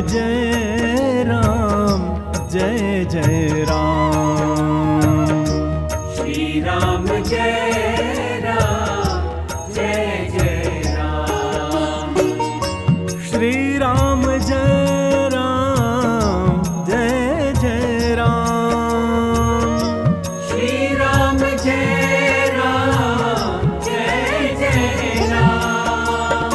जय राम जय जय राम। श्री राम जय राम जय जय राम। श्री राम जय राम जय जय राम। श्री राम जय राम जय जय राम।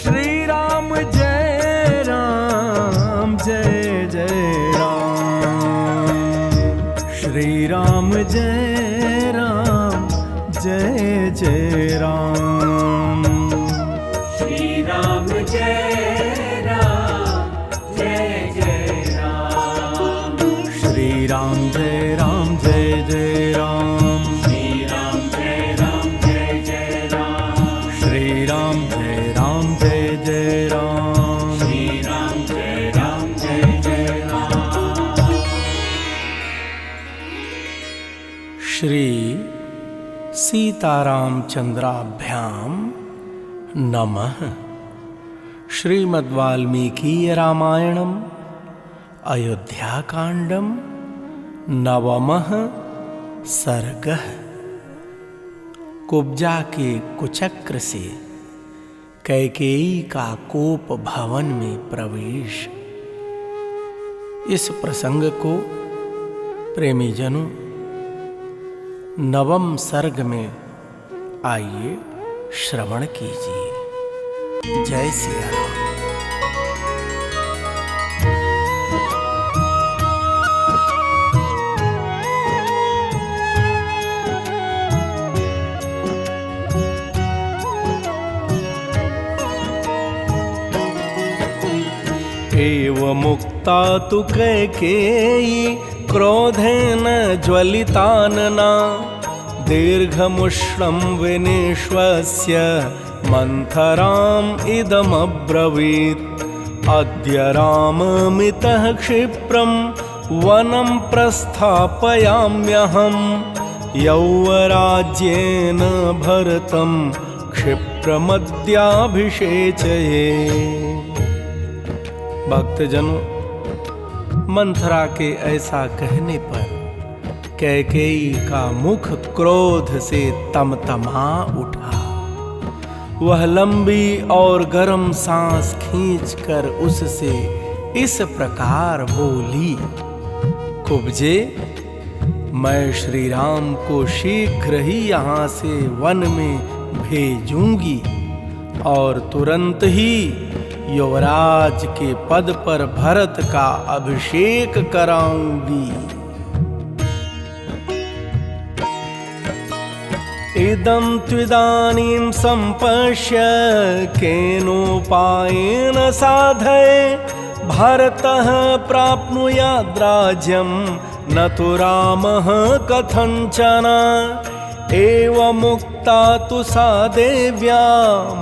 श्री राम जय राम जय जय राम। श्री राम जय राम जय जय राम। श्री राम जय राम जय जय राम। श्री राम जय राम जय जय राम। श्री राम जय राम जय जय राम। श्री राम जय राम जय जय राम। श्री राम जय राम जय जय राम। श्री सीतारामचंद्राभ्याम नमः। श्रीमद्वाल्मीकि रामायणम् अयोध्याकांडम् नवमः सर्गः। कुब्जा के कुचक्र से कैकेयी का कोप भवन में प्रवेश। इस प्रसंग को प्रेमी जनों नवम सर्ग में आइए श्रवण कीजिए। जय सिया राम। एवमुक्ता तु कैकेयी क्रोधेन ज्वलितानना दीर्घमुष्णं विनिश्वस्य मंथराम् इदमब्रवीत्। अद्य राममितः क्षिप्रं वनं प्रस्थापयाम्यहं यौवराज्येन भरतं क्षिप्रमद्याभिषेचये। भक्तजनों, मंथरा के ऐसा कहने पर कैकेयी का मुख क्रोध से तमतमा उठा। वह लंबी और गर्म सांस खींचकर उससे इस प्रकार बोली, कुब्जे, मैं श्री राम को शीघ्र ही यहाँ से वन में भेजूंगी और तुरंत ही युवराज के पद पर भरत का अभिषेक कराऊंगी। इदं त्विदानीं सम्पश्य केनोपायेन साधये भरतः प्राप्नुयाद्राज्यं न तु रामः कथञ्चन। एवमुक्ता तु सा देव्या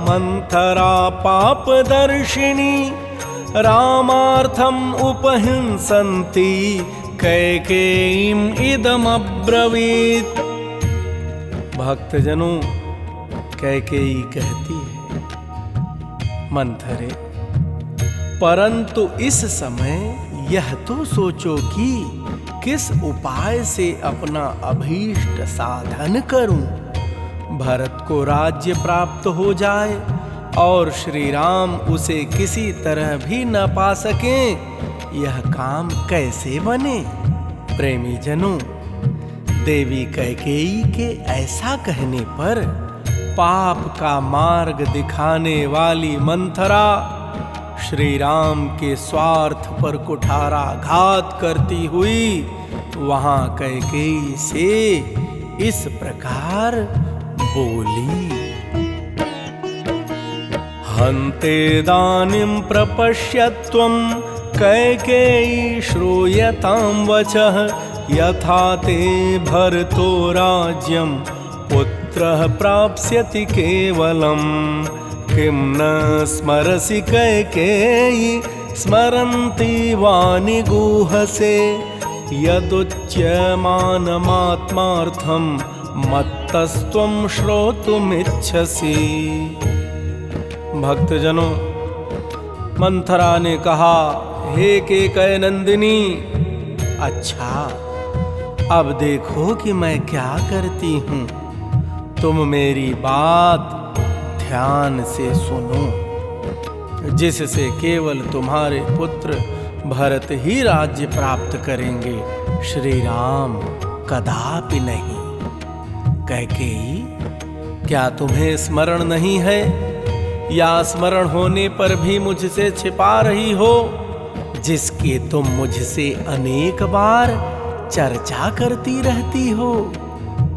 मंथरा पापदर्शिनी रामार्थम् उपहिंसन्ति कैकेयीम् इदमब्रवीत्। भक्तजनों, कैकेयी कहती है, मंथरे, परंतु इस समय यह तो सोचो कि किस उपाय से अपना अभीष्ट साधन करूं, भरत को राज्य प्राप्त हो जाए और श्री राम उसे किसी तरह भी न पा सकें, यह काम कैसे बने। प्रेमी जनों, देवी कैकेयी के ऐसा कहने पर पाप का मार्ग दिखाने वाली मंथरा श्री राम के स्वार्थ पर कुठारा घात करती हुई वहां कैकेयी से इस प्रकार बोली, हन्तेदानीं प्रपश्यत्वं कैकेयी श्रूयतां वचः यथा ते भरतो राज्यं पुत्रः प्राप्स्यति केवलम्। किं न स्मरसि कैकेयी स्मरन्ती वा निगूहसे यदुच्यमानमात्मार्थं मत्तस्त्वं श्रोतुमिच्छसि। भक्तजनों, मंथरा ने कहा, हे केकय नंदिनी, अच्छा अब देखो कि मैं क्या करती हूँ। तुम मेरी बात ध्यान से सुनो, जिससे केवल तुम्हारे पुत्र भरत ही राज्य प्राप्त करेंगे, श्री राम कदापि नहीं। कैकेयी, क्या तुम्हें स्मरण नहीं है, या स्मरण होने पर भी मुझसे छिपा रही हो, जिसके तुम मुझसे अनेक बार चर्चा करती रहती हो?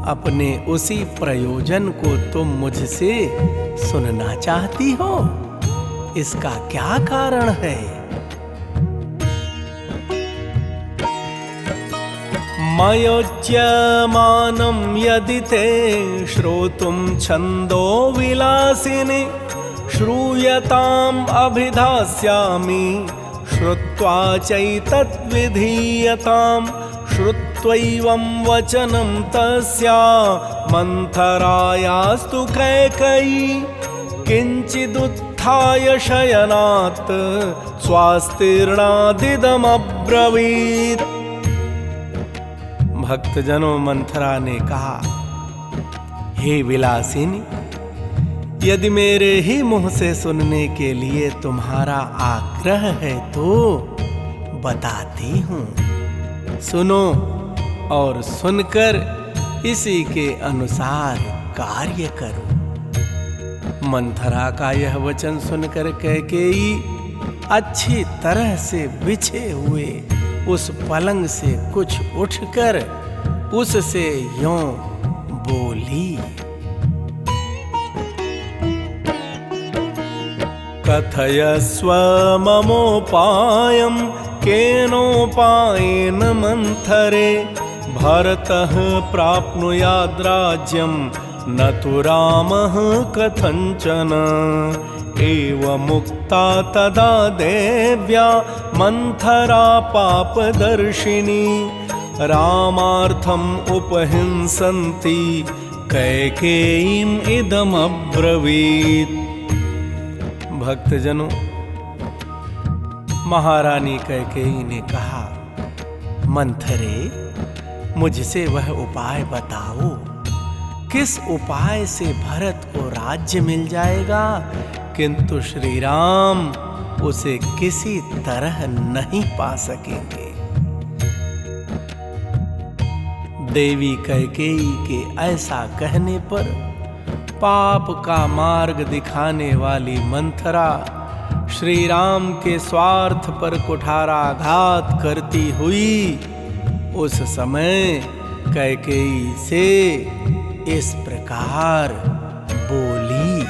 अपने उसी प्रयोजन को तुम मुझसे सुनना चाहती हो? इसका क्या कारण है? मयोच्यमानं यदि ते श्रोतुं छन्दो विलासिनि, श्रूयताम् अभिधास्यामि, श्रुत्वा चैतद्विधीयताम्। श्रुत्वैवं वचनं तस्या मंथरायास्तु कैकेयी, किंचिदुत्थाय शयनात् स्वास्तीर्णादिदमब्रवीत्। भक्तजनों, मंथरा ने कहा, हे विलासिनी, यदि मेरे ही मुंह से सुनने के लिए तुम्हारा आग्रह है तो बताती हूँ। सुनो और सुनकर इसी के अनुसार कार्य करो। मंथरा का यह वचन सुनकर कैकेयी अच्छी तरह से बिछे हुए उस पलंग से कुछ उठकर उससे यों बोली, कथयस्व ममोपायं केनोपायेन मंथरे, भरतः प्राप्नुयाद् राज्यं न तु रामः कथञ्चन। एवमुक्ता तदा देव्या मंथरा पापदर्शिनी, रामार्थम् उपहिंसन्ति कैकेयीम् इदमब्रवीत्। भक्तजनों, महारानी कैकेयी ने कहा, मंथरे, मुझसे वह उपाय बताओ, किस उपाय से भरत को राज्य मिल जाएगा, किंतु श्री राम उसे किसी तरह नहीं पा सकेंगे। देवी कैकेयी के ऐसा कहने पर पाप का मार्ग दिखाने वाली मंथरा श्री राम के स्वार्थ पर कुठाराघात करती हुई उस समय कैकेयी से इस प्रकार बोली,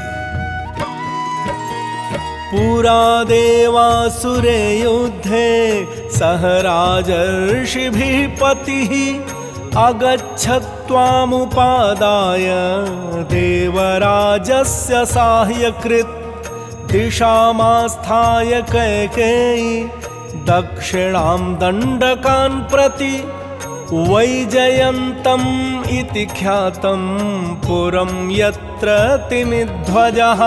पुरा देवासुरे युद्धे सह राजर्षिभिः पतिः, अगच्छत्वामुपादाय देवराजस्य साह्यकृत्। दिशामास्थाय कैकेयी दक्षिणां दण्डकान् प्रति, वैजयन्तम् इति ख्यातं पुरं यत्र तिमिध्वजः।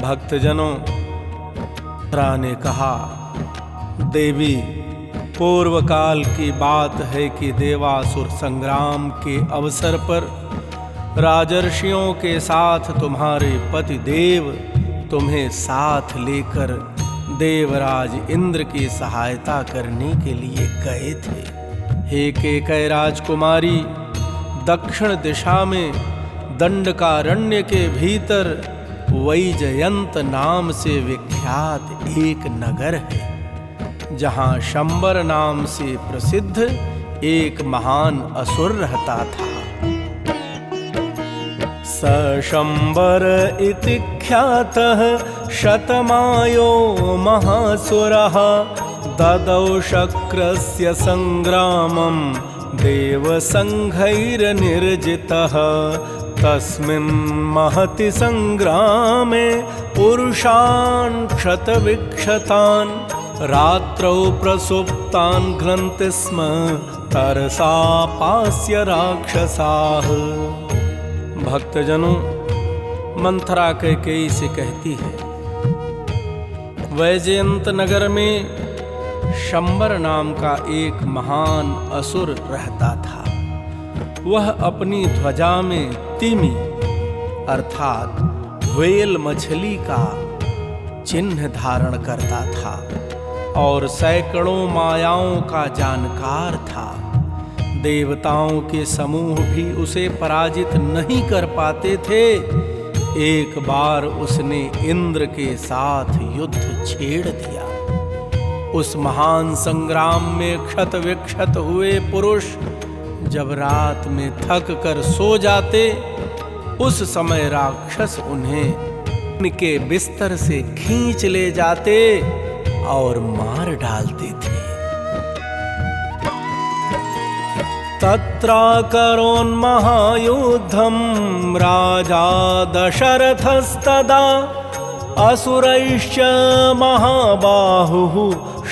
भक्तजनों, मंथरा ने कहा, देवी, पूर्व काल की बात है कि देवासुर संग्राम के अवसर पर राजर्षियों के साथ तुम्हारे पति देव तुम्हें साथ लेकर देवराज इंद्र की सहायता करने के लिए गए थे। हे कैकेयी राजकुमारी, दक्षिण दिशा में दंडकारण्य के भीतर वैजयंत नाम से विख्यात एक नगर है, जहाँ शंबर नाम से प्रसिद्ध एक महान असुर रहता था। स शंबर इति ख्यातः शतमायो महासुरः, ददौ शक्रस्य संग्रामं देवसंघैर्निर्जितः। तस्मिन् महति संग्रामे पुरुषान् क्षतविक्षतान्, रात्रौ प्रसुप्तान् घ्नन्ति स्म तरसा पास्य राक्षसाः। भक्तजनों, मंथरा कैकेयी से कहती है, वैजयंत नगर में शंबर नाम का एक महान असुर रहता था। वह अपनी ध्वजा में तिमि अर्थात व्हेल मछली का चिन्ह धारण करता था और सैकड़ों मायाओं का जानकार था। देवताओं के समूह भी उसे पराजित नहीं कर पाते थे। एक बार उसने इंद्र के साथ युद्ध छेड़ दिया। उस महान संग्राम में क्षत विक्षत हुए पुरुष जब रात में थक कर सो जाते, उस समय राक्षस उन्हें उनके बिस्तर से खींच ले जाते और मार डालते थे। तत्राकरोन् महायुद्धं राजा दशरथस्तदा असुरैश्च महाबाहुः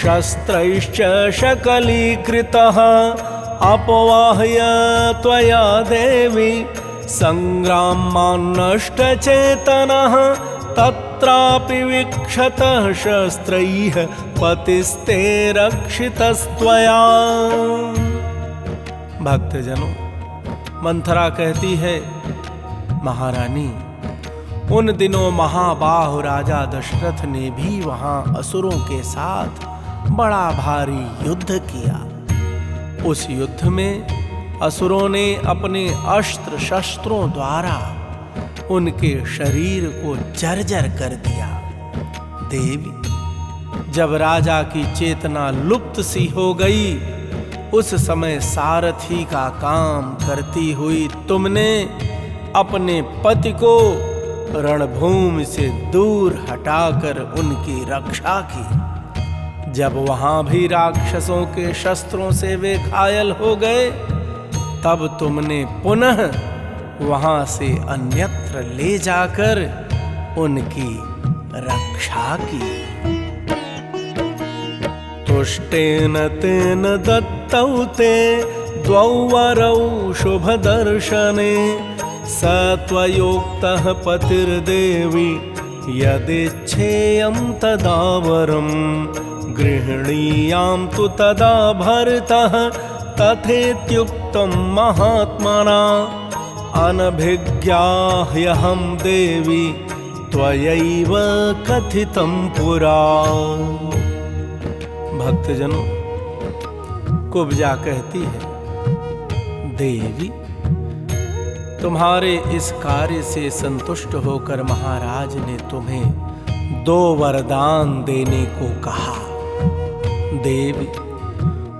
शस्त्रैश्च शकलीकृतः अपवाह्य त्वया देवी संग्रामान्नष्टचेतनः तत्रापि विक्षतः शस्त्रैः पतिस्ते रक्षितस्त्वया। भक्तजनों, मंथरा कहती है, महारानी, उन दिनों महाबाहु राजा दशरथ ने भी वहां असुरों के साथ बड़ा भारी युद्ध किया। उस युद्ध में असुरों ने अपने अस्त्र शस्त्रों द्वारा उनके शरीर को जर्जर कर दिया। देवी, जब राजा की चेतना लुप्त सी हो गई, उस समय सारथी का काम करती हुई तुमने अपने पति को रणभूमि से दूर हटाकर उनकी रक्षा की। जब वहां भी राक्षसों के शस्त्रों से वे घायल हो गए, तब तुमने पुनः वहां से अन्यत्र ले जाकर उनकी रक्षा की। तुष्टेन तेन दत्तौ ते द्वौ वरौ शुभदर्शने स त्वयोक्तः पतिर्देवी यदिच्छेयं तदा वरं गृह्णीयां तु तदा भरतः तथेत्युक्तं महात्मना अनभिज्ञा ह्यहं देवी त्वयैव कथितं पुरा। भक्तजनों, कुब्जा कहती है, देवी, तुम्हारे इस कार्य से संतुष्ट होकर महाराज ने तुम्हें 2 वरदान देने को कहा। देवी,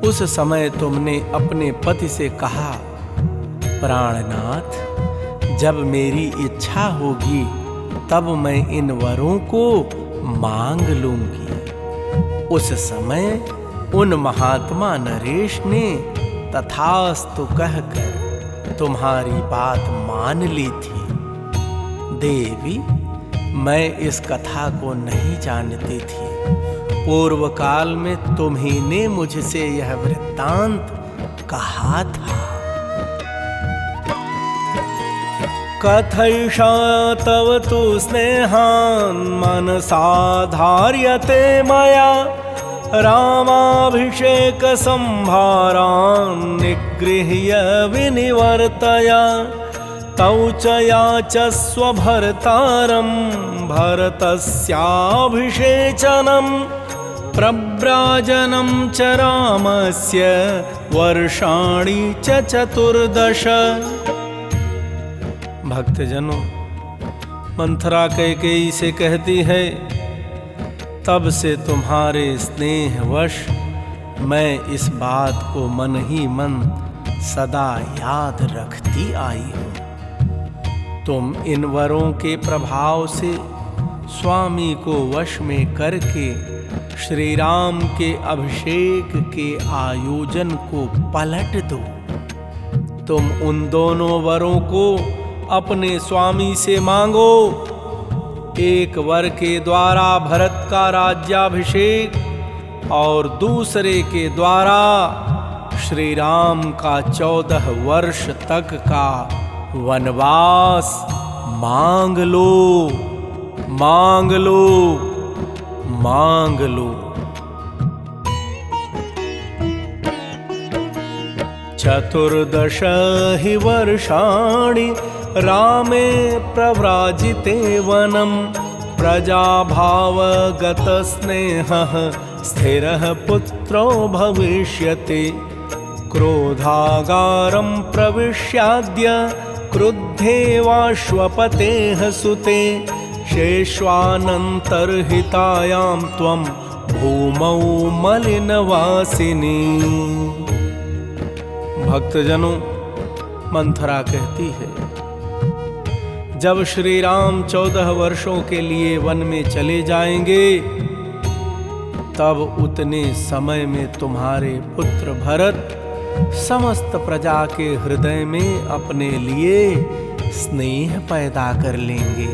उस समय तुमने अपने पति से कहा, प्राणनाथ, जब मेरी इच्छा होगी तब मैं इन वरों को मांग लूंगी। उस समय उन महात्मा नरेश ने तथास्तु कहकर तुम्हारी बात मान ली थी। देवी, मैं इस कथा को नहीं जानती थी। पूर्व काल में तुम्ही ने मुझसे यह वृत्तांत कहा था। कथयिषा तव तु स्नेहान् मनसा धार्यते मया रामाभिषेक संभारान् निगृह्य विनिवर्तया तौ च याचस्व भर्तारं भरतस्याभिषेचनं प्रव्राजनं च रामस्य वर्षाणि च 14। भक्तजनों, मंथरा कैकेयी से कहती है, तब से तुम्हारे स्नेहवश मैं इस बात को मन ही मन सदा याद रखती आई हूँ। तुम इन वरों के प्रभाव से स्वामी को वश में करके श्री राम के अभिषेक के आयोजन को पलट दो। तुम उन दोनों वरों को अपने स्वामी से मांगो। एक वर के द्वारा भरत का राज्याभिषेक और दूसरे के द्वारा श्री राम का 14 वर्ष तक का वनवास मांग लो, मांग लो। मांग लो। चतुर्दश हि वर्षाणि रामे प्रव्राजिते वनं प्रजाभावगतस्नेहः स्थिरः पुत्रो भविष्यति। क्रोधागारं प्रविश्याद्य क्रुद्धेवाश्वपतेः सुते शेष्वानन्तर्हितायां त्वं भूमौ मलिनवासिनी। भक्तजनों, मंथरा कहती है, जब श्री राम 14 वर्षों के लिए वन में चले जाएंगे, तब उतने समय में तुम्हारे पुत्र भरत समस्त प्रजा के हृदय में अपने लिए स्नेह पैदा कर लेंगे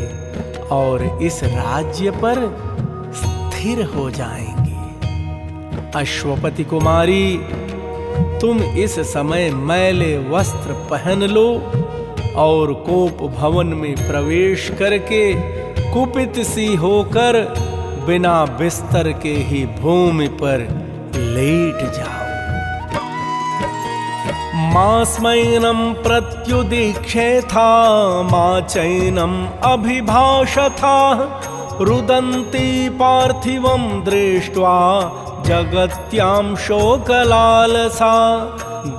और इस राज्य पर स्थिर हो जाएंगे। अश्वपति कुमारी, तुम इस समय मैले वस्त्र पहन लो और कोप भवन में प्रवेश करके कुपित सी होकर बिना बिस्तर के ही भूमि पर लेट जाओ। मास्मैनं प्रत्युदीक्षेथा मा चैनम् अभिभाषथा रुदन्ती पार्थिवं दृष्ट्वा जगत्यां शोकलालसा।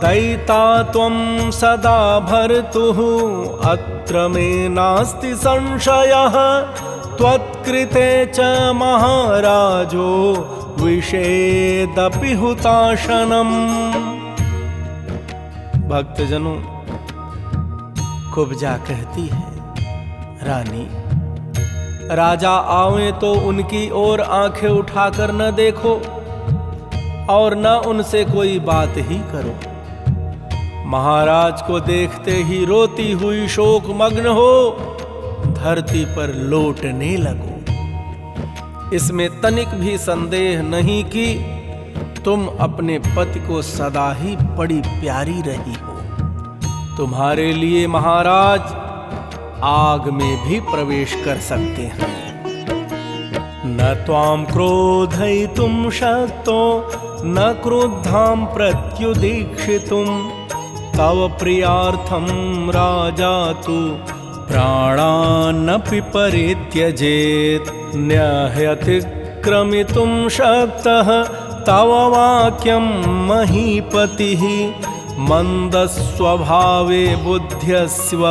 दयिता त्वं सदा भर्तुः अत्र मे नास्ति संशयः। त्वत्कृते च महाराजो विषेदपि हुताशनम्। भक्तजनों, कुब्जा कहती है, रानी, राजा आवे तो उनकी ओर आंखें उठाकर न देखो और न उनसे कोई बात ही करो। महाराज को देखते ही रोती हुई शोक मग्न हो धरती पर लौटने लगो। इसमें तनिक भी संदेह नहीं कि तुम अपने पति को सदा ही बड़ी प्यारी रही हो। तुम्हारे लिए महाराज आग में भी प्रवेश कर सकते हैं। न त्वां क्रोधयितुं शक्तो न क्रुद्धां प्रत्युदीक्षितुं। तव प्रियार्थं राजा तु प्राणानपि परित्यजेत्। न्यह्यतिक्रमितुं शक्तः तव वाक्यं महीपतिः। मंदस्वभावे बुद्ध्यस्व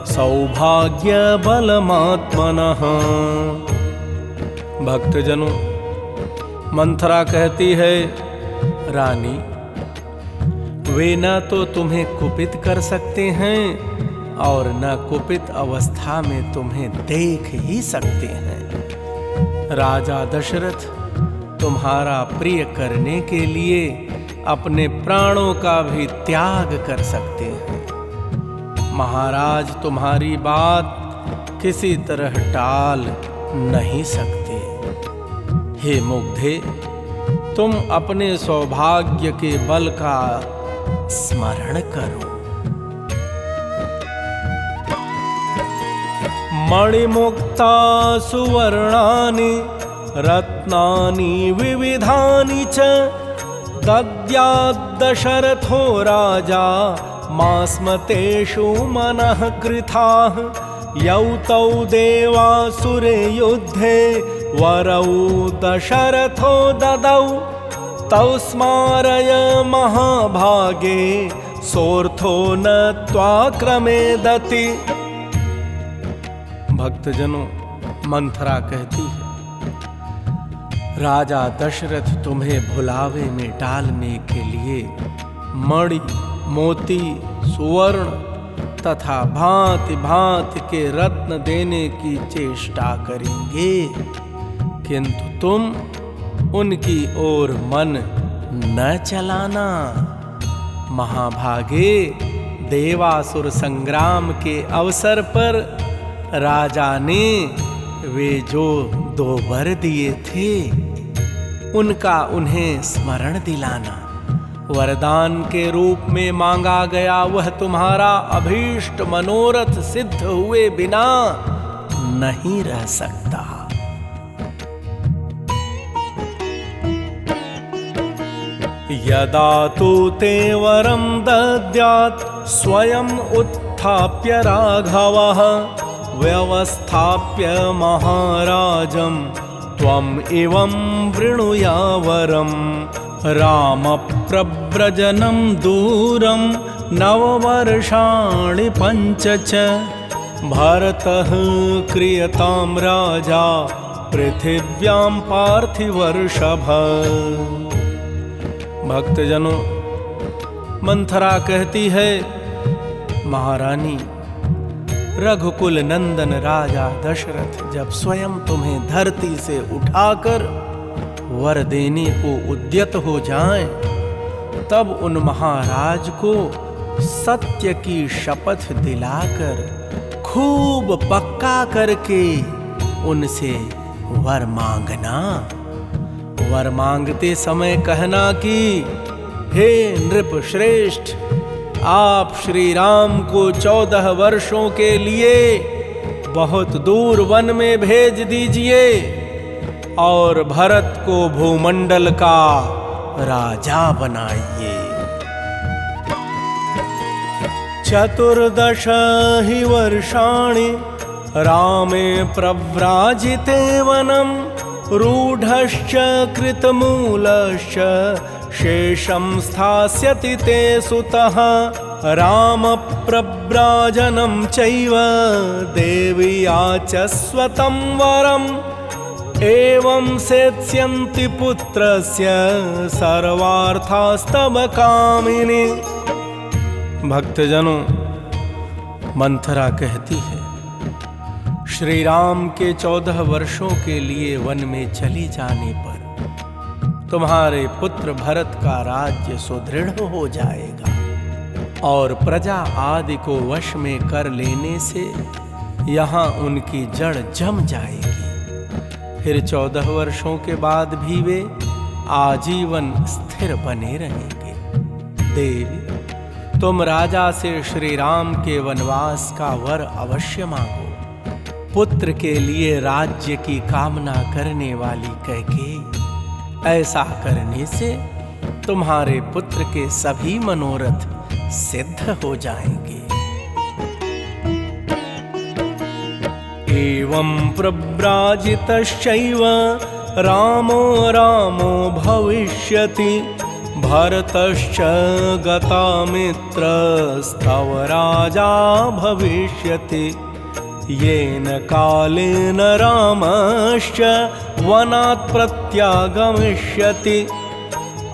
सौभाग्यबलमात्मनः। भक्तजनों, मंथरा कहती है, रानी, वे न तो तुम्हें कुपित कर सकते हैं और न कुपित अवस्था में तुम्हें देख ही सकते हैं। राजा दशरथ तुम्हारा प्रिय करने के लिए अपने प्राणों का भी त्याग कर सकते हैं। महाराज तुम्हारी बात किसी तरह टाल नहीं सकते। हे मुग्धे, तुम अपने सौभाग्य के बल का स्मरण करो। मणिमुक्ता सुवर्णानि रत्नानि विविधानि च दद्याद्दशरथो राजा मास्मतेषु मनः कृताः। यौ तौ देवासुरे युद्धे वरौ दशरथो ददौ। तौ स्मारय महाभागे सोर्थो न त्वाक्रमेदति। भक्तजनों, मंथरा कहती है, राजा दशरथ तुम्हें भुलावे में डालने के लिए मणि, मोती, सुवर्ण तथा भांति भांति के रत्न देने की चेष्टा करेंगे, किंतु तुम उनकी ओर मन न चलाना। महाभागे, देवासुर संग्राम के अवसर पर राजा ने वे जो 2 वर दिए थे उनका उन्हें स्मरण दिलाना। वरदान के रूप में मांगा गया वह तुम्हारा अभीष्ट मनोरथ सिद्ध हुए बिना नहीं रह सकता। यदा तु ते वरं दद्यात् स्वयं उत्थाप्य राघवः व्यवस्थाप्य महाराजं त्वम् इवं वृणुयावरम् रामप्रव्रजनं दूरं 9 वर्षाणि 5 च भरतः क्रियतां राजा पृथिव्यां पार्थिवर्षभ। भक्तजनों, मंथरा कहती है, महारानी, रघुकुल नंदन राजा दशरथ जब स्वयं तुम्हें धरती से उठाकर वर देने को उद्यत हो जाएं, तब उन महाराज को सत्य की शपथ दिलाकर खूब पक्का करके उनसे वर मांगना। वर मांगते समय कहना कि हे नृप श्रेष्ठ, आप श्री राम को 14 वर्षों के लिए बहुत दूर वन में भेज दीजिए और भरत को भूमंडल का राजा बनाइए। 14 हि वर्षाणि रामे प्रव्राजिते वनं रूढश्च कृतमूलश्च शेषं स्थास्यति ते सुतः रामप्रव्राजनं चैव देव्या च स्वतं वरम् एवं सेत्स्यन्ति पुत्रस्य सर्वार्थास्तव कामिनी। भक्तजनों, मंथरा कहती है, श्री राम के 14 वर्षों के लिए वन में चली जाने पर तुम्हारे पुत्र भरत का राज्य सुदृढ़ हो जाएगा और प्रजा आदि को वश में कर लेने से यहाँ उनकी जड़ जम जाएगी। फिर 14 वर्षों के बाद भी वे आजीवन स्थिर बने रहेंगे। देवी, तुम राजा से श्री राम के वनवास का वर अवश्य मांगो। पुत्र के लिए राज्य की कामना करने वाली कैकेयी, ऐसा करने से तुम्हारे पुत्र के सभी मनोरथ सिद्ध हो जाएंगे। एवं प्रव्राजितश्चैव रामो रामो भविष्यति भरतश्च गतामित्रस्तव राजा भविष्यति येन कालेन रामश्च वनात् प्रत्यागमिष्यति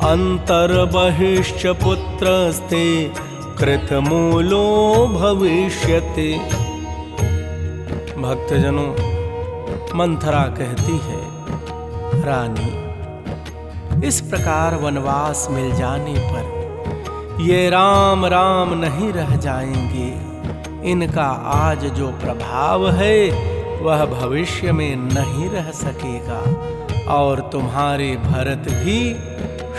अन्तर्बहिश्च पुत्रस्ते कृतमूलो भविष्यति। भक्तजनों, मंथरा कहती है, रानी, इस प्रकार वनवास मिल जाने पर ये राम राम नहीं रह जाएंगे। इनका आज जो प्रभाव है वह भविष्य में नहीं रह सकेगा और तुम्हारे भरत भी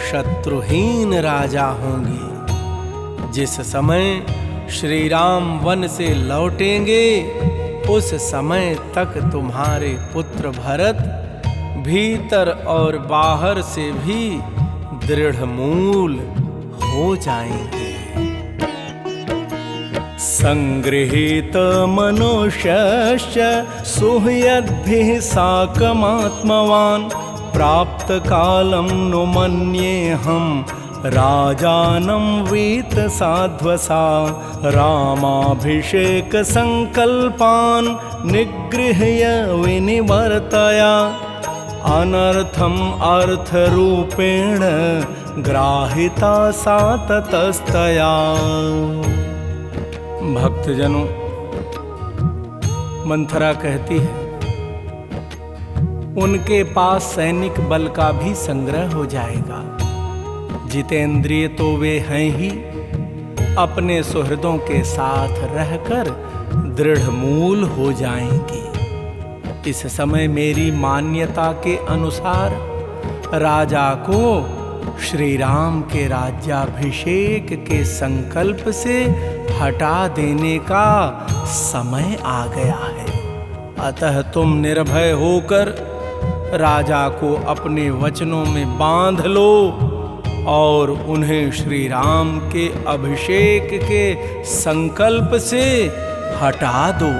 शत्रुहीन राजा होंगे। जिस समय श्री राम वन से लौटेंगे उस समय तक तुम्हारे पुत्र भरत भीतर और बाहर से भी दृढ़ मूल हो जाएंगे। संगृहीत मनुष्यश्च सुहृद्भिः साकमात्मवान् प्राप्त कालं नु मन्येऽहं राजानं वीतसाध्वसा रामाभिषेक संकल्पान् निगृह्य विनिवर्तया अनर्थम अर्थरूपेण ग्राहिता सा ततस्तया। भक्तजनों, मंथरा कहती है, उनके पास सैनिक बल का भी संग्रह हो जाएगा। जितेंद्रिय तो वे हैं ही, अपने सुहृदों के साथ रहकर दृढ़ मूल हो जाएंगे। इस समय मेरी मान्यता के अनुसार राजा को श्री राम के राज्याभिषेक के संकल्प से हटा देने का समय आ गया है। अतः तुम निर्भय होकर राजा को अपने वचनों में बांध लो और उन्हें श्री राम के अभिषेक के संकल्प से हटा दो।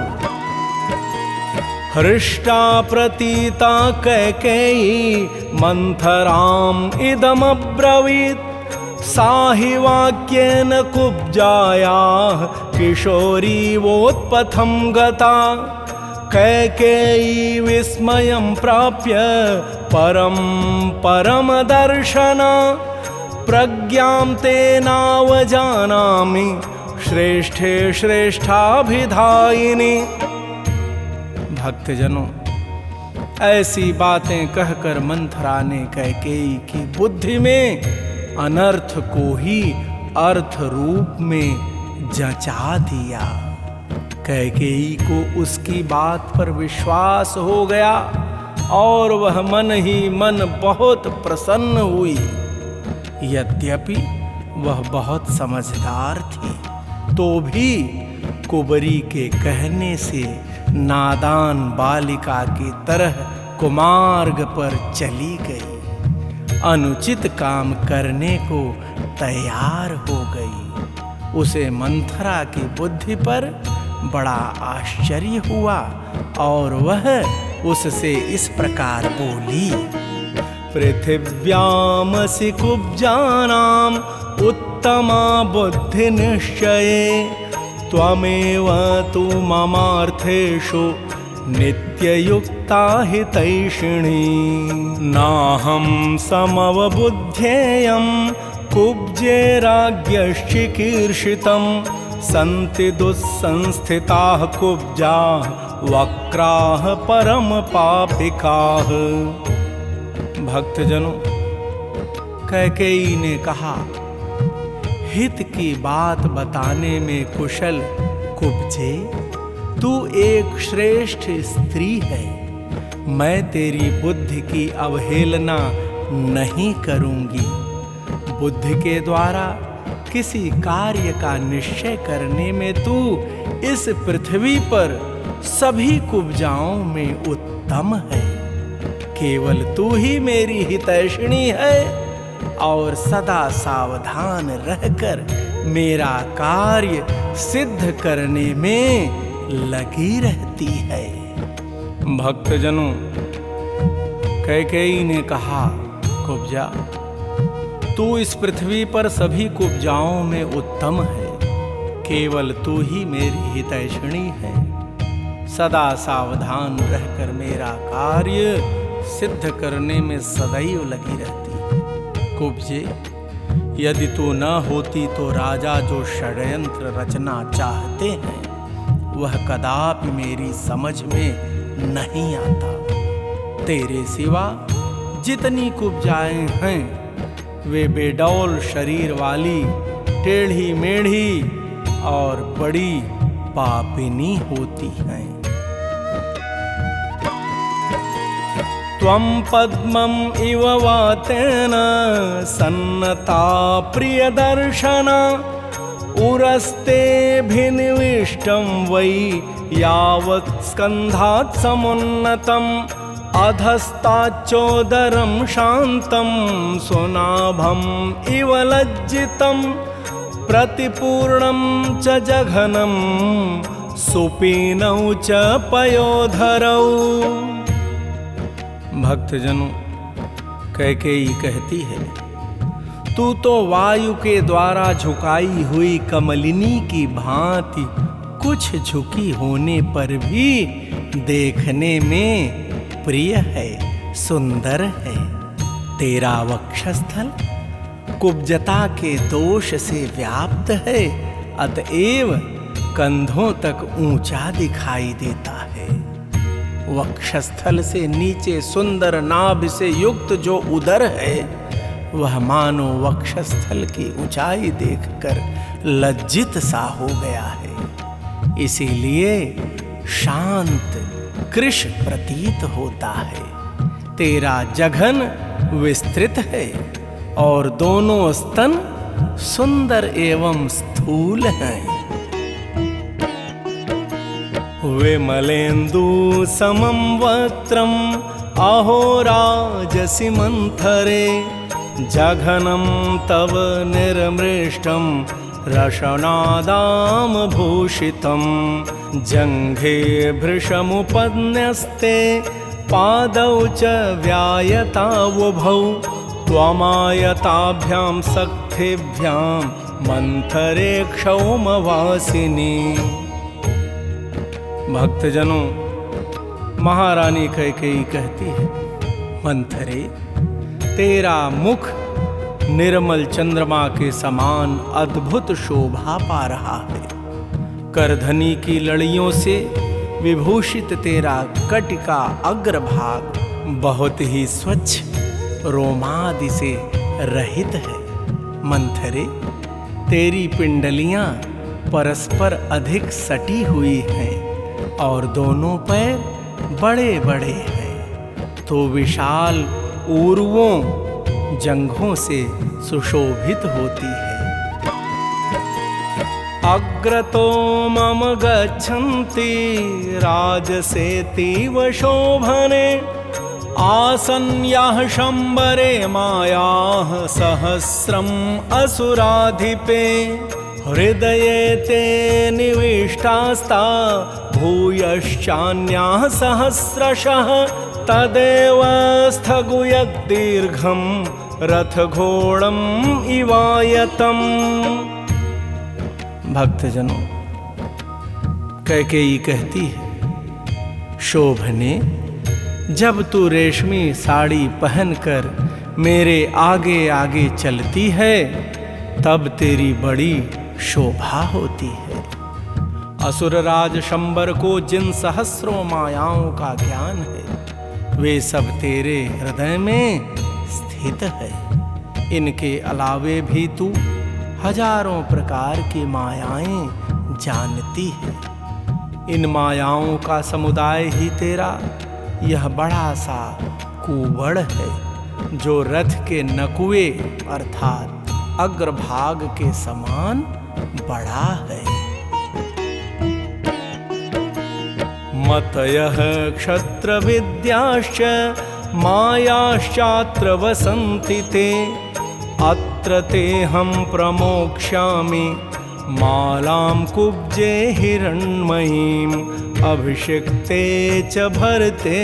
हृष्टा प्रतीता कैकेयी मंथराम इदमब्रवीत् साहि वाक्येन कुब्जायाः किशोरीवोत्पथं गता। कैकेयी विस्मयं प्राप्य परमदर्शना प्रज्ञां तेनावजानामि श्रेष्ठे श्रेष्ठाभिधायिनी। भक्तजनों, ऐसी बातें कहकर मंथरा ने कैकेयी की बुद्धि में अनर्थ को ही अर्थ रूप में जचा दिया। कैकेयी को उसकी बात पर विश्वास हो गया और वह मन ही मन बहुत प्रसन्न हुई। यद्यपि वह बहुत समझदार थी तो भी कुबरी के कहने से नादान बालिका की तरह कुमार्ग पर चली गई, अनुचित काम करने को तैयार हो गई। उसे मंथरा की बुद्धि पर बड़ा आश्चर्य हुआ और वह उससे इस प्रकार बोली। पृथिव्यामसि कुब्जानां उत्तमा बुद्धि निश्चये त्वमेव तु ममार्थेषु नित्ययुक्ता हितैषिणी। नाहं समवबुद्धेयं कुब्जे राज्ञश्चिकीर्षितं सन्ति दुस्संस्थिताः कुब्जाः वक्राः परम पापिकाः। भक्तजनों, कैकेयी ने कहा, हित की बात बताने में कुशल कुब्जे, तू एक श्रेष्ठ स्त्री है। मैं तेरी बुद्धि की अवहेलना नहीं करूंगी। बुद्धि के द्वारा किसी कार्य का निश्चय करने में तू इस पृथ्वी पर सभी कुब्जाओं में उत्तम है। केवल तू ही मेरी हितैषिणी है और सदा सावधान रहकर मेरा कार्य सिद्ध करने में लगी रहती है। भक्तजनों, कैकेयी ने कहा, कुब्जा, तू इस पृथ्वी पर सभी कुब्जाओं में उत्तम है। केवल तू ही मेरी हितैषिणी है। सदा सावधान रहकर मेरा कार्य सिद्ध करने में सदैव लगी रहती है। कुब्जे, यदि तू न होती तो राजा जो षड्यंत्र रचना चाहते हैं वह कदापि मेरी समझ में नहीं आता। तेरे सिवा जितनी कुब्जाएं हैं वे बेडौल शरीर वाली, टेढ़ी मेढ़ी और बड़ी पापिनी होती हैं। त्वं पद्मम् इव वातेन सन्नता प्रियदर्शना उरस्तेऽभिनिविष्टं वै यावत् स्कन्धात् समुन्नतम् अधस्ताच्चोदरं शान्तं सुनाभम् इव लज्जितं प्रतिपूर्णं च जघनं सुपीनौ च पयोधरौ। भक्तजनों, कैकेयी कहती है, तू तो वायु के द्वारा झुकाई हुई कमलिनी की भांति कुछ झुकी होने पर भी देखने में प्रिय है, सुंदर है। तेरा वक्षस्थल कुब्जता के दोष से व्याप्त है, अतएव कंधों तक ऊंचा दिखाई देता है। वक्षस्थल से नीचे सुंदर नाभि से युक्त जो उदर है वह मानो वक्षस्थल की ऊंचाई देखकर लज्जित सा हो गया है। इसीलिए शांत कृश प्रतीत होता है। तेरा जघन विस्तृत है और दोनों स्तन सुंदर एवं स्थूल हैं। विमलेन्दु समं वक्त्रम् अहो राजसि मंथरे जघनं तव निर्मृष्टं रशनादामभूषितं जङ्घे भृशमुपन्यस्ते पादौ च व्यायतावुभौ त्वमायताभ्यां सक्थिभ्यां मंथरे क्षौमवासिनी। भक्तजनों, महारानी कैकेयी कहती है, मंथरे, तेरा मुख निर्मल चंद्रमा के समान अद्भुत शोभा पा रहा है। करधनी की लड़ियों से विभूषित तेरा कटिका अग्रभाग बहुत ही स्वच्छ रोमादि से रहित है। मंथरे, तेरी पिंडलियां परस्पर अधिक सटी हुई हैं और दोनों पैर बड़े बड़े हैं, तो विशाल ऊर्वों जंघों से सुशोभित होती है। अग्रतो मम गच्छन्ति राजसेतीव शोभने आसन्याः शम्बरे मायाः सहस्रम् असुराधिपे हृदये ते निविष्टास्ता भूयश्चान्याः सहस्रशः तदेव स्थगुयद्दीर्घं रथघोड़म् इवायतम्। भक्तजनों, कैकेयी कहती है, शोभने, जब तू रेशमी साड़ी पहनकर मेरे आगे आगे चलती है तब तेरी बड़ी शोभा होती है। असुरराज शंबर को जिन सहस्रों मायाओं का ज्ञान है वे सब तेरे हृदय में स्थित है। इनके अलावे भी तू हजारों प्रकार की मायाएं जानती है। इन मायाओं का समुदाय ही तेरा यह बड़ा सा कुबड़ है जो रथ के नकुए अर्थात अग्रभाग के समान बड़ा है। मतयः क्षत्र विद्याश्च मायाश्चात्र वसन्ति ते अत्र तेऽहं प्रमोक्ष्यामि मालां कुब्जे हिरण्मयीं अभिषिक्ते च भरते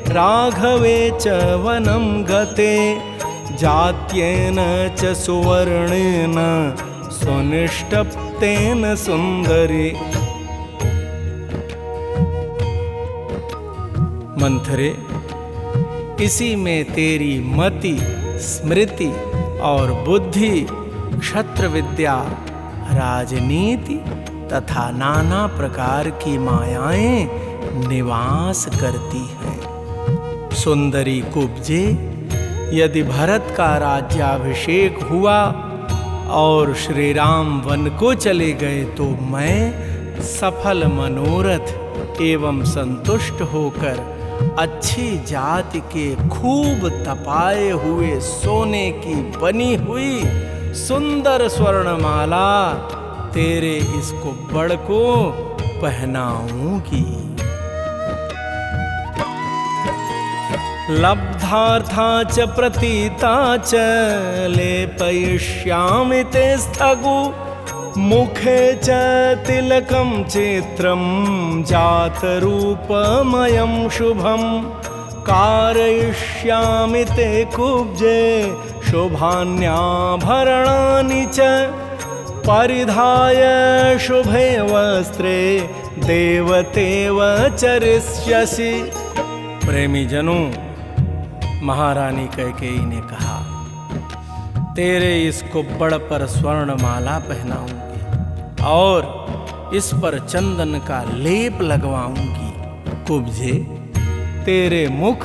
राघवे च वनं गते जात्येन च सुवर्णेन सुनिष्टप्तेन सुंदरी। मंथरे, इसी में तेरी मति, स्मृति और बुद्धि, क्षत्र विद्या, राजनीति तथा नाना प्रकार की मायाएं निवास करती हैं। सुंदरी कुब्जे, यदि भरत का राज्याभिषेक हुआ और श्री राम वन को चले गए तो मैं सफल मनोरथ एवं संतुष्ट होकर अच्छी जाति के खूब तपाए हुए सोने की बनी हुई सुंदर स्वर्णमाला तेरे इस कुब्बड़ को पहनाऊंगी। लब्धार्था च प्रतीता च लेपयिष्यामि ते स्थगु मुखे च तिलकं चित्रं जातरूपमयं शुभं कारयिष्यामि ते कुब्जे शुभान्याभरणानि च परिधाय शुभे वस्त्रे देवतेव चरिष्यसि। प्रेमी जनों, महारानी कैकेयी ने कहा, तेरे इस कुब्बड़ पर स्वर्णमाला पहनाऊंगी और इस पर चंदन का लेप लगवाऊंगी। कुब्जे, तेरे मुख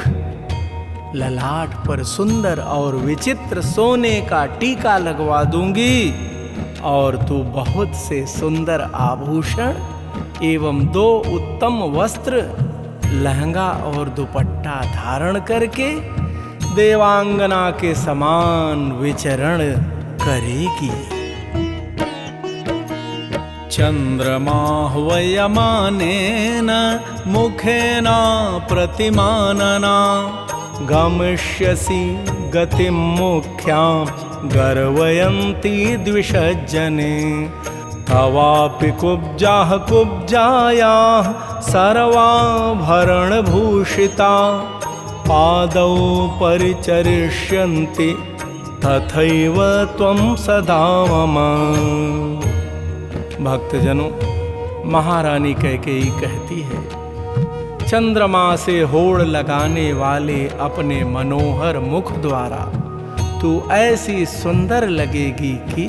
ललाट पर सुंदर और विचित्र सोने का टीका लगवा दूंगी और तू बहुत से सुंदर आभूषण एवं 2 उत्तम वस्त्र, लहंगा और दुपट्टा धारण करके देवांगना के समान विचरण करेगी। चंद्रमाह्वयमानेन मुखेन प्रतिमानना गमिष्यसि गतिं मुख्यां गर्वयन्ति द्विषज्जने। तवापि कुब्जाः कुब्जायाः सर्वाभरणभूषिता पादौ परिचरिष्यन्ति तथैव त्वं सदा मम। भक्तजनों, महारानी कैकेयी कहती है, चंद्रमा से होड़ लगाने वाले अपने मनोहर मुख द्वारा तू ऐसी सुंदर लगेगी कि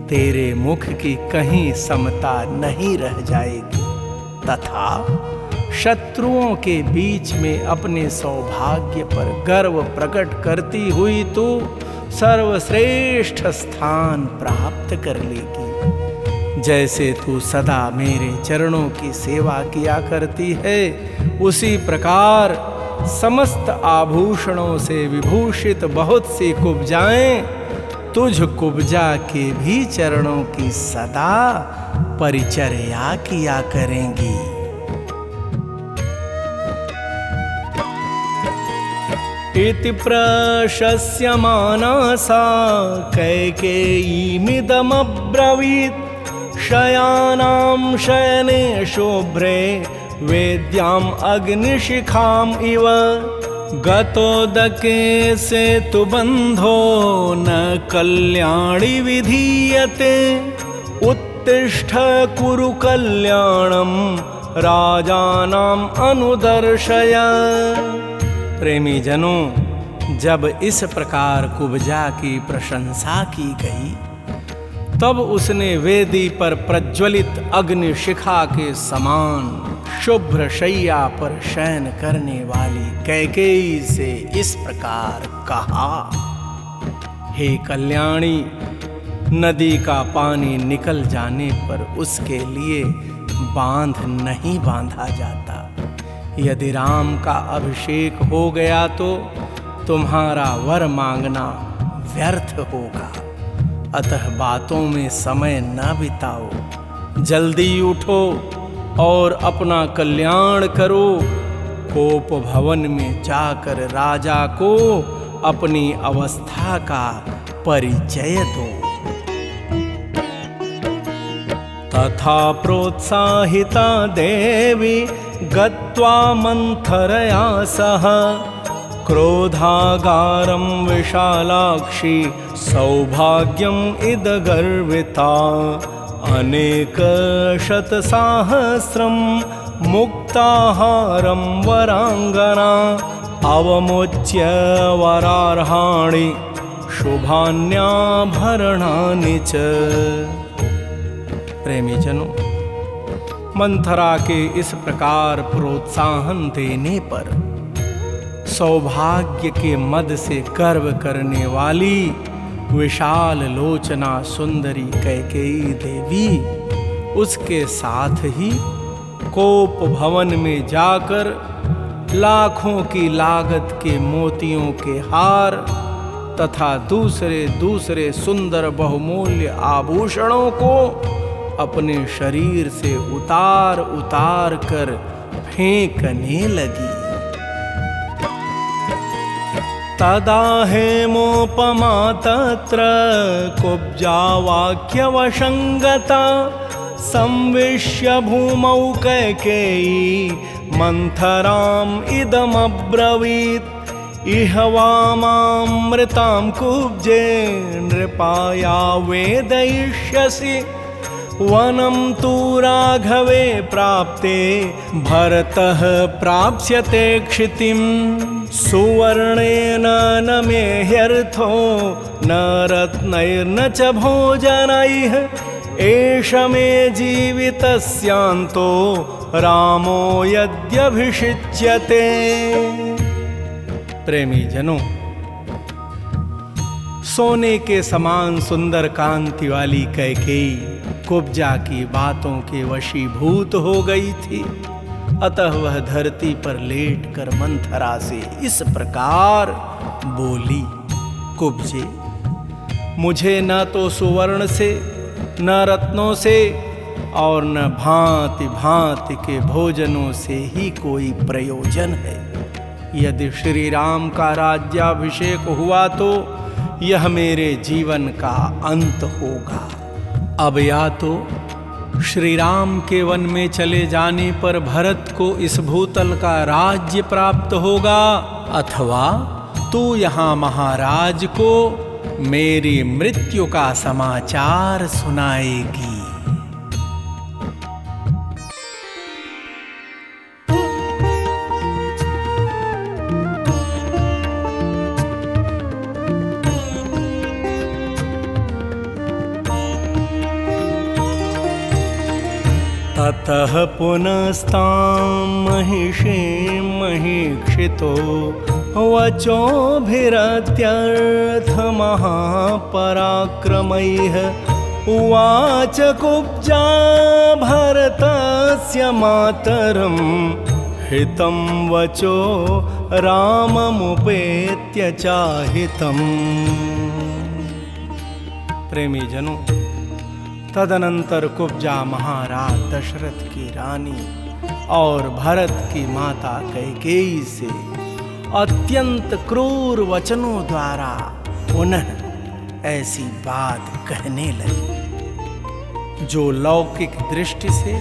तेरे मुख की कहीं समता नहीं रह जाएगी, तथा शत्रुओं के बीच में अपने सौभाग्य पर गर्व प्रकट करती हुई तू सर्वश्रेष्ठ स्थान प्राप्त कर लेगी। जैसे तू सदा मेरे चरणों की सेवा किया करती है, उसी प्रकार समस्त आभूषणों से विभूषित बहुत सी कुब्जाएं तुझ कुब्जा के भी चरणों की सदा परिचर्या किया करेंगी। इति प्रशस्यमाना सा कैकेयीमिदमब्रवीत् शयानां शयने शुभ्रे वेद्याम् अग्निशिखाम् इव। गतोदके सेतुबन्धो न कल्याणि विधीयते उत्तिष्ठ कुरु कल्याणं राजानाम् अनुदर्शय। प्रेमी जनों, जब इस प्रकार कुब्जा की प्रशंसा की गई, तब उसने वेदी पर प्रज्वलित अग्नि शिखा के समान शुभ्र शैया पर शयन करने वाली कैकेयी से इस प्रकार कहा, हे कल्याणी, नदी का पानी निकल जाने पर उसके लिए बांध नहीं बांधा जाता। यदि राम का अभिषेक हो गया तो तुम्हारा वर मांगना व्यर्थ होगा। अतः बातों में समय न बिताओ, जल्दी उठो और अपना कल्याण करो। कोप भवन में जाकर राजा को अपनी अवस्था का परिचय दो। तथा प्रोत्साहिता देवी गत्वा मंथरया सह क्रोधागारं विशालाक्षी सौभाग्यम् इदगर्विता। अनेकशतसाहस्रं मुक्ताहारं वराङ्गना अवमोच्य वरार्हाणि शुभान्याभरणानि च। प्रेमी जनों, मंथरा के इस प्रकार प्रोत्साहन देने पर सौभाग्य के मद से गर्व करने वाली विशाल लोचना सुंदरी कैकेयी देवी उसके साथ ही कोप भवन में जाकर लाखों की लागत के मोतियों के हार तथा दूसरे दूसरे सुंदर बहुमूल्य आभूषणों को अपने शरीर से उतार उतार कर फेंकने लगी। तदा हेमोपमा तत्र कुब्जा वाक्यवशंगता संविश्य भूमौ कैकेयी मंथराम् इदमब्रवीत्। इह वामामृतां कुब्जे नृपाया वेदयिष्यसि वनं तु राघवे प्राप्ते भरतः प्राप्स्यते क्षितिम्। सुवर्णेन न मे ह्यर्थो न रत्नैर्न च भोजनैः एष मे जीवितस्यान्तो रामो यद्यभिषिच्यते। प्रेमी जनों, सोने के समान सुंदर कांति वाली कैकेयी कुब्जा की बातों के वशीभूत हो गई थी। अतः वह धरती पर लेटकर मंथरा से इस प्रकार बोली, कुब्जे, मुझे न तो सुवर्ण से न रत्नों से और न भांति भांति के भोजनों से ही कोई प्रयोजन है। यदि श्री राम का राज्याभिषेक हुआ तो यह मेरे जीवन का अंत होगा। अब या तो श्री राम के वन में चले जाने पर भरत को इस भूतल का राज्य प्राप्त होगा, अथवा तू यहाँ महाराज को मेरी मृत्यु का समाचार सुनाएगी। ततः पुनस्तां महिषीं महीक्षितो वचोभिरत्यर्थमहापराक्रमैः उवाच कुब्जा भरतस्य मातरं हितं वचो राममुपेत्य चाहितम्। प्रेमी जनों, तदनंतर कुब्जा महाराज दशरथ की रानी और भरत की माता कैकेयी से अत्यंत क्रूर वचनों द्वारा पुनः ऐसी बात कहने लगी, जो लौकिक दृष्टि से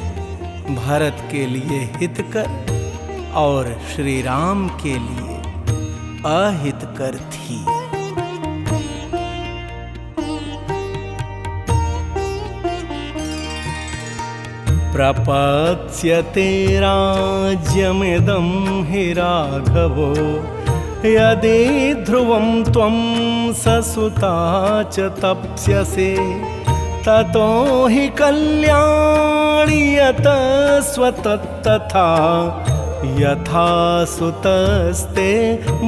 भरत के लिए हितकर और श्री राम के लिए अहितकर थी। प्रपत्स्यते राज्यमिदं हि राघवो यदि ध्रुवं त्वं ससुता च तप्स्यसे ततो हि कल्याणी यतस्वतस्तथा यथा सुतस्ते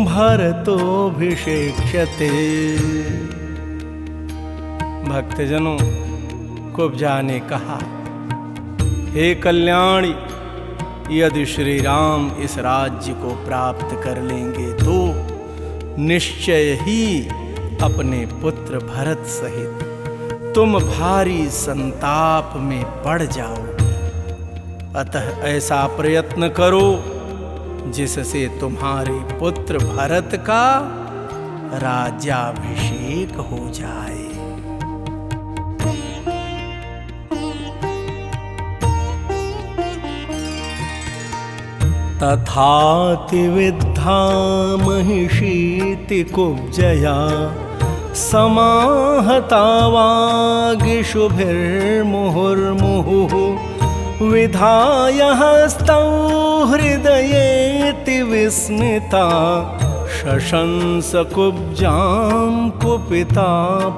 भरतोऽभिषेक्ष्यते। भक्तजनों, कुब्जा ने कहा, हे कल्याणी, यदि श्री राम इस राज्य को प्राप्त कर लेंगे तो निश्चय ही अपने पुत्र भरत सहित तुम भारी संताप में पड़ जाओगे। अतः ऐसा प्रयत्न करो जिससे तुम्हारे पुत्र भरत का राज्याभिषेक हो जाए। तथाति विद्धा महिषीति कुब्जया समाहता वागीशुभिर्मुहुर्मुहुः विधाय हस्तौ हृदयेति विस्मिता शशंस कुब्जां कुपिता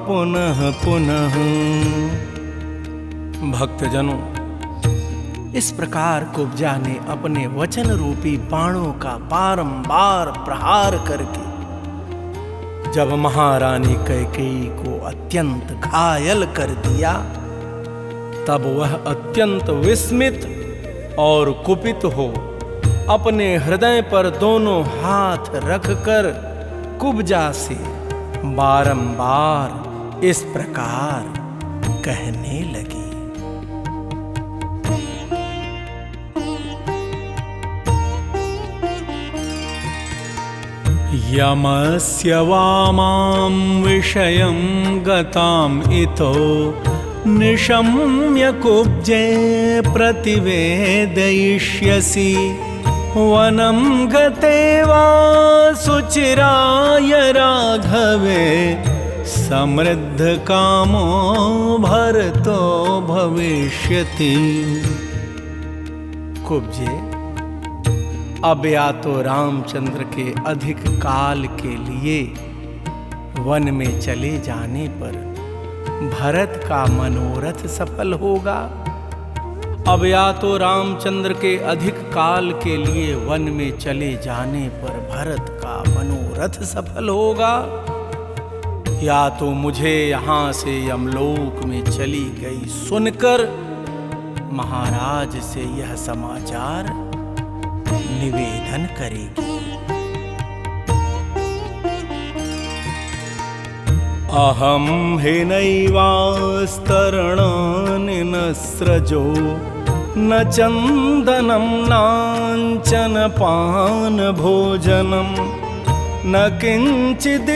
पुनः पुनः। भक्तजनों, इस प्रकार कुब्जा ने अपने वचन रूपी बाणों का बारंबार प्रहार करके जब महारानी कैकेयी को अत्यंत घायल कर दिया, तब वह अत्यंत विस्मित और कुपित हो अपने हृदय पर दोनों हाथ रखकर कुब्जा से बारंबार इस प्रकार कहने लगी। यमस्य वामां विषयं गताम् इतो निशम्य कुब्जे प्रतिवेदयिष्यसि वनं गते वा सुचिराय राघवे समृद्ध कामो भरतो भविष्यति। कुब्जे, अब या तो रामचंद्र के अधिक काल के लिए वन में चले जाने पर भरत का मनोरथ सफल होगा, अब या तो रामचंद्र के अधिक काल के लिए वन में चले जाने पर भरत का मनोरथ सफल होगा, या तो मुझे यहाँ से यमलोक में चली गई सुनकर महाराज से यह समाचार निवेदन करेगी। अहं हि नैवास्तरणानि न स्रजो न चन्दनं नाञ्चन पान भोजनं न किञ्चिदिच्छामि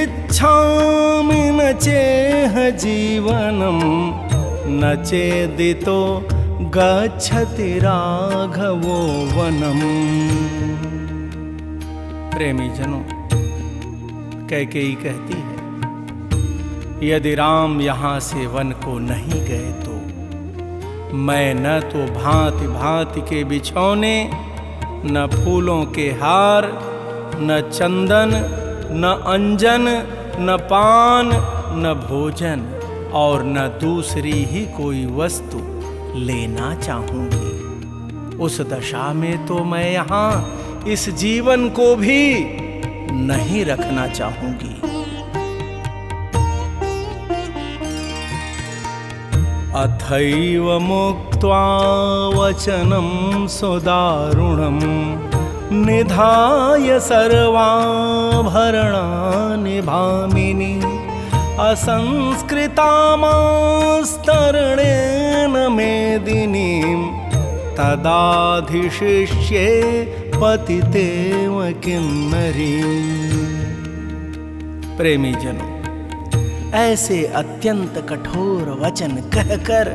न चेह जीवनं न चेदितो गच्छति राघवो वनम्। प्रेमी जनों, कैकेयी कहती है, यदि राम यहाँ से वन को नहीं गए तो मैं न तो भांति भांति के बिछौने, न फूलों के हार, न चंदन, न अंजन, न पान, न भोजन और न दूसरी ही कोई वस्तु लेना चाहूंगी। उस दशा में तो मैं यहाँ इस जीवन को भी नहीं रखना चाहूंगी। अथैव मुक्त्वा वचनं सुदारुणं निधाय सर्वाभरणानि भामिनि असंस्कृतामास्तरणेन मेदिनीं तदाधिशिष्ये पतितेव किन्नरीं। प्रेमी जनों, ऐसे अत्यंत कठोर वचन कहकर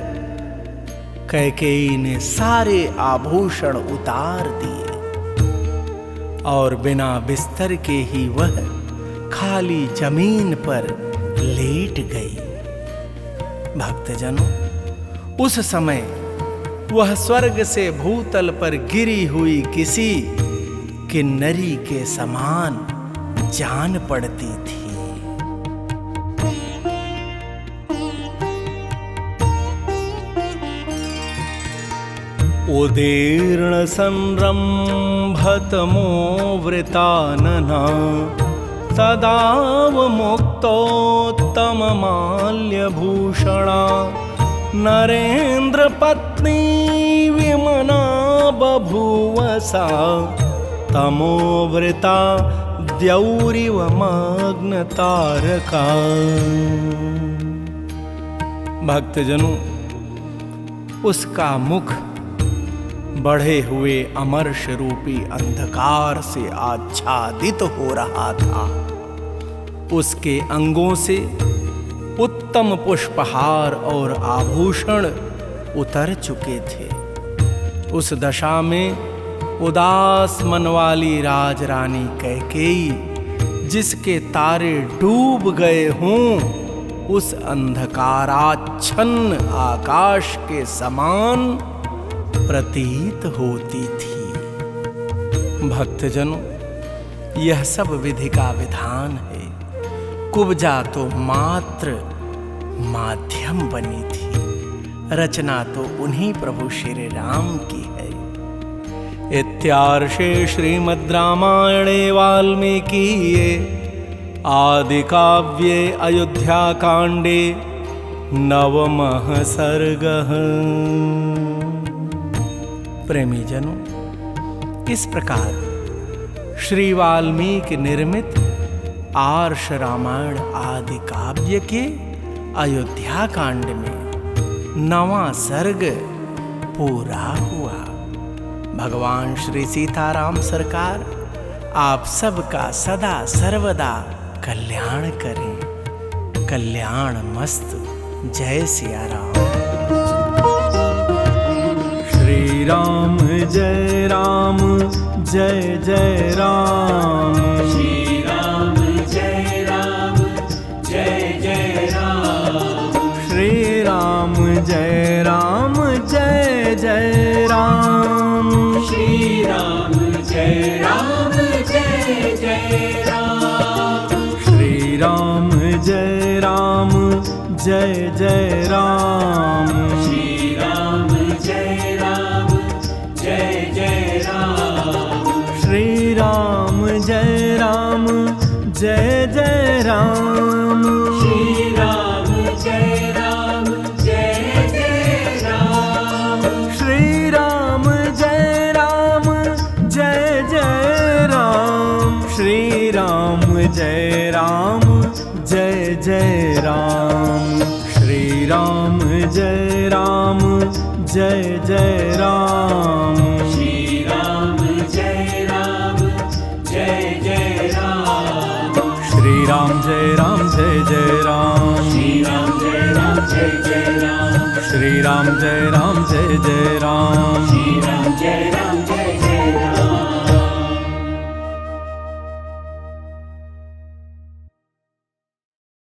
कैकेयी ने सारे आभूषण उतार दिए और बिना बिस्तर के ही वह खाली जमीन पर लेट गई। भक्तजनों, उस समय वह स्वर्ग से भूतल पर गिरी हुई किसी किन्नरी के समान जान पड़ती थी। उदीर्ण संरंभतमो वृतानना तदावमुक्तोत्तममाल्यभूषणा नरेन्द्र पत्नी विमना बभूव सा तमोवृता द्यौरिव मग्नतारका। भक्तजनों, उसका मुख बढ़े हुए अमर्ष रूपी अंधकार से आच्छादित हो रहा था। उसके अंगों से उत्तम पुष्पहार और आभूषण उतर चुके थे। उस दशा में उदास मन वाली राजरानी कैकेयी, जिसके तारे डूब गए हों, उस अंधकाराच्छन्न आकाश के समान प्रतीत होती थी। भक्तजनों, यह सब विधि का विधान है। कुब्जा तो मात्र माध्यम बनी थी, रचना तो उन्हीं प्रभु श्री राम की है। इत्यार्षे श्रीमद् रामायणे वाल्मीकिये आदि काव्ये अयोध्याकांडे नवमः सर्गः। प्रेमी जनों, इस प्रकार श्री वाल्मीकि निर्मित आर्ष रामायण आदि काव्य के अयोध्या कांड में 9वां सर्ग पूरा हुआ। भगवान श्री सीताराम सरकार आप सबका सदा सर्वदा कल्याण करें। कल्याण मस्तु। जय सिया राम। श्री राम जय राम जय जय राम। श्री राम जय राम जय जय राम। श्री राम जय राम जय जय राम। श्री राम जय राम जय जय राम। श्री राम जय राम जय जय राम। श्री राम जय राम जय जय राम। श्री राम जय राम जय जय राम। श्री राम जय राम जय जय राम। श्री राम जय राम जय जय राम। श्री राम जय राम जय जय राम। श्री राम जय राम जय जय राम। श्री राम जय राम जय जय राम। श्री राम जय राम जय जय राम। श्री राम जय राम जय जय राम। श्री राम जय राम जय जय राम। श्री राम जय राम